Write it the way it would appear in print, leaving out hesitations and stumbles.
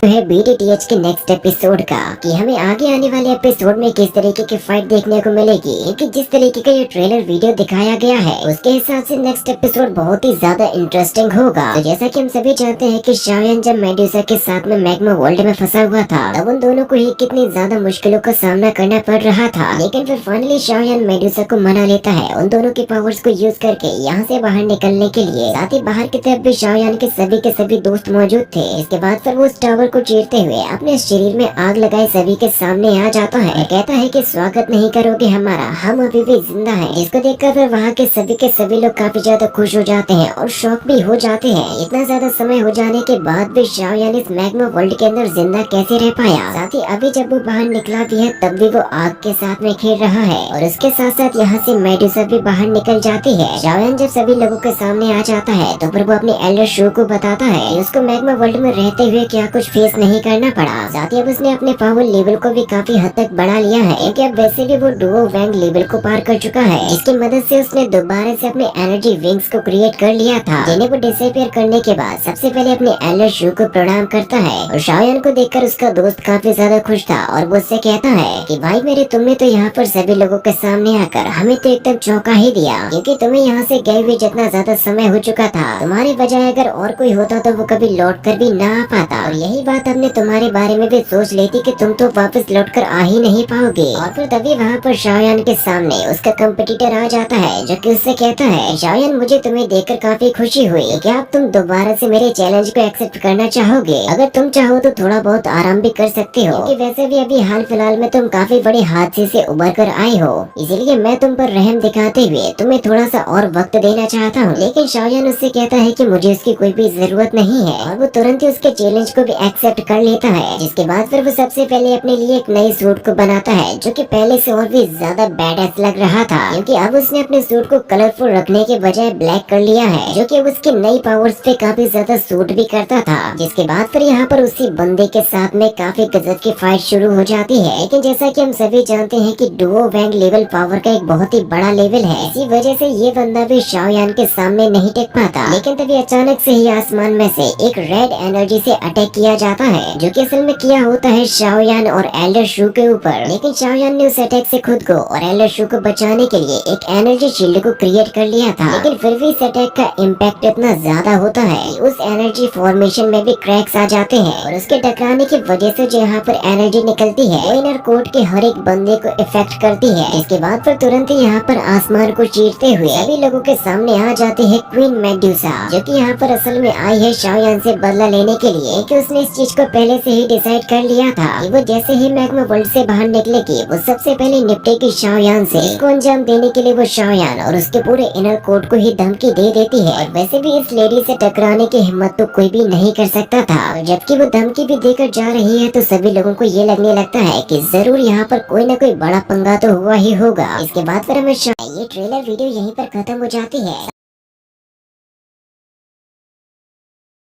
है BTTH के next episode का कि हमें आगे आने वाले एपिसोड में किस तरीके की फाइट देखने को मिलेगी, क्योंकि जिस तरीके का ये ट्रेलर वीडियो दिखाया गया है उसके हिसाब से नेक्स्ट एपिसोड बहुत ही ज्यादा इंटरेस्टिंग होगा। तो जैसा कि हम सभी जानते हैं कि शाओयान जब मेडुसा के साथ में मैग्मा वर्ल्ड में फंसा हुआ था तब उन दोनों को ही कितनी ज्यादा मुश्किलों का सामना करना पड़ रहा था, लेकिन फिर फाइनली शाओयान मेडुसा को मना लेता है उन दोनों के पावर्स को यूज करके यहाँ से बाहर निकलने के लिए। साथ ही बाहर की तरफ भी शाओयान के सभी दोस्त मौजूद थे। इसके बाद फिर वो उस टावर को चीरते हुए अपने शरीर में आग लगाए सभी के सामने आ जाता है। कहता है कि स्वागत नहीं करोगे हमारा, हम अभी भी जिंदा हैं। जिसको देखकर फिर वहाँ के सभी लोग काफी ज्यादा खुश हो जाते हैं और शॉक भी हो जाते हैं। इतना ज्यादा समय हो जाने के बाद भी शाओयान इस मैग्मा वर्ल्ड के अंदर जिंदा कैसे रह पाया। साथ ही अभी जब वो बाहर निकला भी है तब भी वो आग के साथ में खेल रहा है और उसके साथ साथ यहाँ से मेडुसा भी बाहर निकल जाती है। शाओयान जब सभी लोगों के सामने आ जाता है तो फिर वो अपने एल्डर शू को बताता है कि उसको मैग्मा वर्ल्ड में रहते हुए क्या कुछ फेस नहीं करना पड़ा। साथ ही अब उसने अपने पावर लेवल को भी काफी हद तक बढ़ा लिया है, क्योंकि अब वैसे भी वो डुओ वैंग लेवल को पार कर चुका है, जिसकी मदद से उसने दोबारा से अपने एनर्जी विंग्स को क्रिएट कर लिया था, जिन्हें वो डिसअपियर करने के बाद सबसे पहले अपने एल्डर शू को प्रणाम करता है। और शाओयान को देखकर उसका दोस्त काफी ज्यादा खुश था और वो उससे कहता है कि भाई मेरे तुमने तो यहाँ पर सभी लोगों के सामने आकर हमें तो एकदम चौंका ही दिया, क्योंकि तुम्हें यहाँ से गए हुए जितना ज्यादा समय हो चुका था, तुम्हारे बजाय अगर और कोई होता तो वो कभी लौट कर भी ना आ पाता। और यही बात हमने तुम्हारे बारे में भी सोच ली थी कि तुम तो वापस लौट कर आ ही नहीं पाओगे। और फिर तभी वहाँ पर शाओयान के सामने उसका कंपटीटर आ जाता है, जो कि उससे कहता है शाओयान मुझे तुम्हें देखकर काफी खुशी हुई, क्या अब तुम दोबारा से मेरे चैलेंज को एक्सेप्ट करना चाहोगे? अगर तुम चाहो तो थोड़ा बहुत आराम भी कर सकते हो, क्योंकि वैसे भी अभी हाल फिलहाल में तुम काफी बड़े हादसे से उबर कर आए हो, इसीलिए मैं तुम पर रहम दिखाते हुए तुम्हें थोड़ा सा और वक्त देना चाहता हूँ। लेकिन शाओयान उससे कहता है कि मुझे उसकी कोई भी जरूरत नहीं है और वो तुरंत ही उसके चैलेंज को भी एक्सेप्ट कर लेता है। जिसके बाद फिर वो सबसे पहले अपने लिए एक नई सूट को बनाता है, जो कि पहले से और भी ज्यादा बैडएस लग रहा था, क्योंकि अब उसने अपने सूट को कलरफुल रखने के बजाय ब्लैक कर लिया है, जो कि उसकी नई पावर्स पे काफी ज्यादा सूट भी करता था। जिसके बाद फिर यहाँ पर उसी बंदे के साथ में काफी गजब की फाइट शुरू हो जाती है। लेकिन जैसा कि हम सभी जानते हैं कि डुओ वैंग लेवल पावर का एक बहुत ही बड़ा लेवल है, इसी वजह से ये बंदा भी शाओयान के सामने नहीं टिक पाता। लेकिन तभी अचानक से ही आसमान में से एक रेड एनर्जी से अटैक किया जाता है, जो कि असल में किया होता है शाओयान और एल्डर शू के ऊपर। लेकिन शाओयान ने उस अटैक से खुद को और एल्डर शू को बचाने के लिए एक एनर्जी शील्ड को क्रिएट कर लिया था। लेकिन फिर भी इस अटैक का इम्पैक्ट इतना ज्यादा होता है कि उस एनर्जी फॉर्मेशन में भी क्रैक्स आ जाते हैं और उसके टकराने की वजह से जो यहाँ पर एनर्जी निकलती है वो इनर कोर्ट के हर एक बंदे को इफेक्ट करती है। इसके बाद फिर तुरंत ही यहाँ पर आसमान को चीरते हुए सभी लोगों के सामने आ जाती है क्वीन मेडुसा, जो कि यहाँ पर असल में आई है शाओयान से बदला लेने के लिए, कि उसने इस चीज को पहले से ही डिसाइड कर लिया था कि वो जैसे ही मैग्मा वर्ल्ड से बाहर निकलेगी वो सबसे पहले निपटेगी शाओयान से। इसको अंजाम देने के लिए वो शाओयान और उसके पूरे इनर कोर्ट को ही धमकी दे देती है। और वैसे भी इस लेडी से टकराने की हिम्मत तो कोई भी नहीं कर सकता था, और जबकि वो धमकी भी देकर जा रही है तो सभी लोगों को ये लगने लगता है कि जरूर यहाँ पर कोई न कोई बड़ा पंगा तो हुआ ही होगा। इसके बाद फिर हमें ये ट्रेलर वीडियो यहीं पर खत्म हो जाती है।